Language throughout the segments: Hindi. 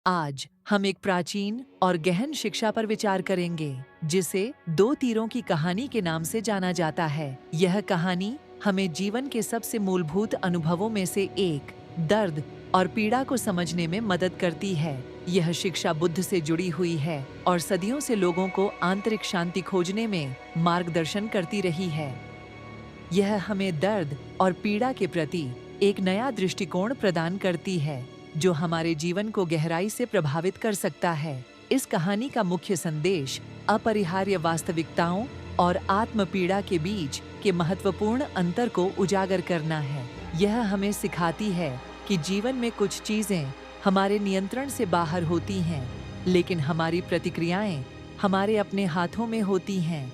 आज हम एक प्राचीन और गहन शिक्षा पर विचार करेंगे, जिसे दो तीरों की कहानी के नाम से जाना जाता है। यह कहानी हमें जीवन के सबसे मूलभूत अनुभवों में से एक, दर्द और पीड़ा को समझने में मदद करती है। यह शिक्षा बुद्ध से जुड़ी हुई है और सदियों से लोगों को आंतरिक शांति खोजने में मार्गदर्शन करती रही है। यह हमें दर्द और पीड़ा के प्रति एक नया दृष्टिकोण प्रदान करती है, जो हमारे जीवन को गहराई से प्रभावित कर सकता है। इस कहानी का मुख्य संदेश अपरिहार्य वास्तविकताओं और आत्म पीड़ा के बीच के महत्वपूर्ण अंतर को उजागर करना है। यह हमें सिखाती है कि जीवन में कुछ चीजें हमारे नियंत्रण से बाहर होती हैं, लेकिन हमारी प्रतिक्रियाएं हमारे अपने हाथों में होती हैं।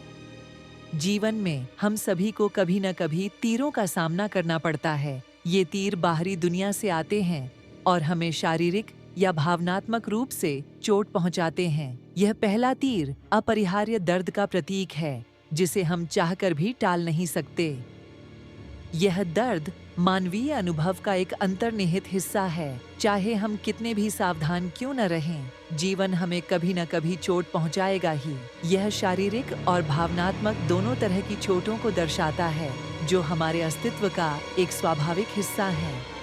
जीवन में हम सभी को कभी न कभी तीरों का सामना करना पड़ता है। ये तीर बाहरी दुनिया से आते हैं और हमें शारीरिक या भावनात्मक रूप से चोट पहुंचाते हैं। यह पहला तीर अपरिहार्य दर्द का प्रतीक है, जिसे हम चाहकर भी टाल नहीं सकते। यह दर्द मानवीय अनुभव का एक अंतर्निहित हिस्सा है। चाहे हम कितने भी सावधान क्यों न रहें, जीवन हमें कभी न कभी चोट पहुंचाएगा ही। यह शारीरिक और भावनात्मक दोनों तरह की चोटों को दर्शाता है, जो हमारे अस्तित्व का एक स्वाभाविक हिस्सा है।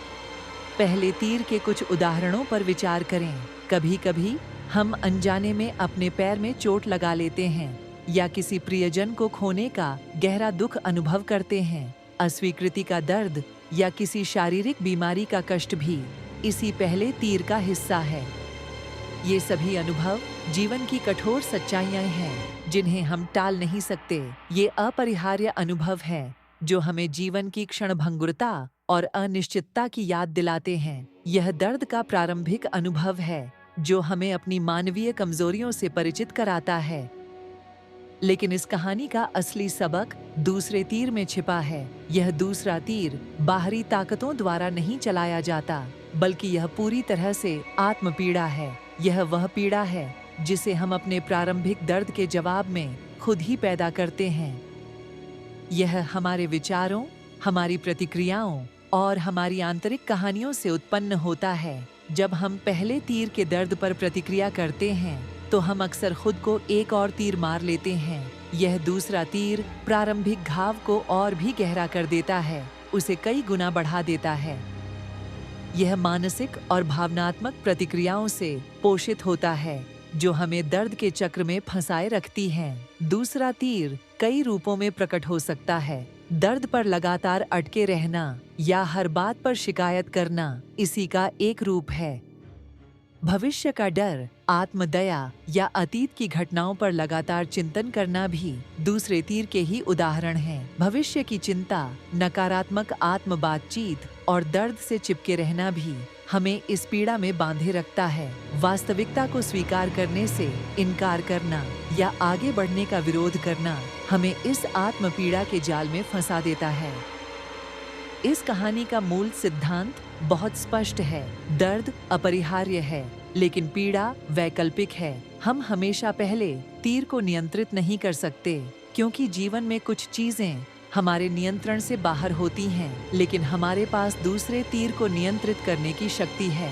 पहले तीर के कुछ उदाहरणों पर विचार करें। कभी कभी हम अनजाने में अपने पैर में चोट लगा लेते हैं, या किसी प्रियजन को खोने का गहरा दुख अनुभव करते हैं। अस्वीकृति का दर्द या किसी शारीरिक बीमारी का कष्ट भी इसी पहले तीर का हिस्सा है। ये सभी अनुभव जीवन की कठोर सच्चाइयां हैं, जिन्हें हम टाल नहीं सकते। ये अपरिहार्य अनुभव हैं, जो हमें जीवन की क्षणभंगुरता और अनिश्चितता की याद दिलाते हैं। यह दर्द का प्रारंभिक अनुभव है, जो हमें अपनी मानवीय कमजोरियों से परिचित कराता है। लेकिन इस कहानी का असली सबक दूसरे तीर में छिपा है। यह दूसरा तीर बाहरी ताकतों द्वारा नहीं चलाया जाता, बल्कि यह पूरी तरह से आत्म पीड़ा है। यह वह पीड़ा है जिसे हम अपने प्रारंभिक दर्द के जवाब में खुद ही पैदा करते हैं। यह हमारे विचारों, हमारी प्रतिक्रियाओं और हमारी आंतरिक कहानियों से उत्पन्न होता है। जब हम पहले तीर के दर्द पर प्रतिक्रिया करते हैं, तो हम अक्सर खुद को एक और तीर मार लेते हैं। यह दूसरा तीर प्रारंभिक घाव को और भी गहरा कर देता है, उसे कई गुना बढ़ा देता है। यह मानसिक और भावनात्मक प्रतिक्रियाओं से पोषित होता है, जो हमें दर्द के चक्र में फंसाए रखती हैं। दूसरा तीर कई रूपों में प्रकट हो सकता है। दर्द पर लगातार अटके रहना या हर बात पर शिकायत करना इसी का एक रूप है। भविष्य का डर, आत्मदया या अतीत की घटनाओं पर लगातार चिंतन करना भी दूसरे तीर के ही उदाहरण हैं। भविष्य की चिंता, नकारात्मक आत्म बातचीत और दर्द से चिपके रहना भी हमें इस पीड़ा में बांधे रखता है। वास्तविकता को स्वीकार करने से इनकार करना या आगे बढ़ने का विरोध करना हमें इस आत्म पीड़ा के जाल में फंसा देता है। इस कहानी का मूल सिद्धांत बहुत स्पष्ट है। दर्द अपरिहार्य है, लेकिन पीड़ा वैकल्पिक है। हम हमेशा पहले तीर को नियंत्रित नहीं कर सकते, क्योंकि जीवन में कुछ चीजें हमारे नियंत्रण से बाहर होती हैं, लेकिन हमारे पास दूसरे तीर को नियंत्रित करने की शक्ति है।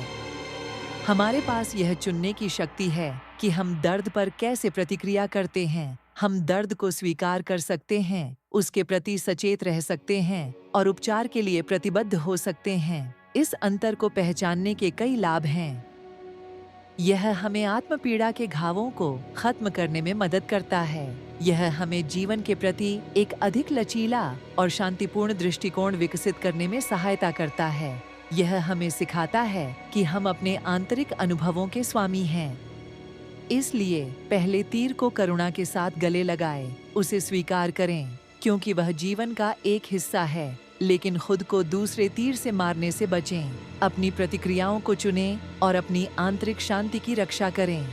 हमारे पास यह चुनने की शक्ति है कि हम दर्द पर कैसे प्रतिक्रिया करते हैं। हम दर्द को स्वीकार कर सकते हैं, उसके प्रति सचेत रह सकते हैं और उपचार के लिए प्रतिबद्ध हो सकते हैं। इस अंतर को पहचानने के कई लाभ हैं। यह हमें आत्म पीड़ा के घावों को खत्म करने में मदद करता है। यह हमें जीवन के प्रति एक अधिक लचीला और शांतिपूर्ण दृष्टिकोण विकसित करने में सहायता करता है। यह हमें सिखाता है कि हम अपने आंतरिक अनुभवों के स्वामी हैं। इसलिए पहले तीर को करुणा के साथ गले लगाएं, उसे स्वीकार करें, क्योंकि वह जीवन का एक हिस्सा है। लेकिन खुद को दूसरे तीर से मारने से बचें। अपनी प्रतिक्रियाओं को चुनें और अपनी आंतरिक शांति की रक्षा करें।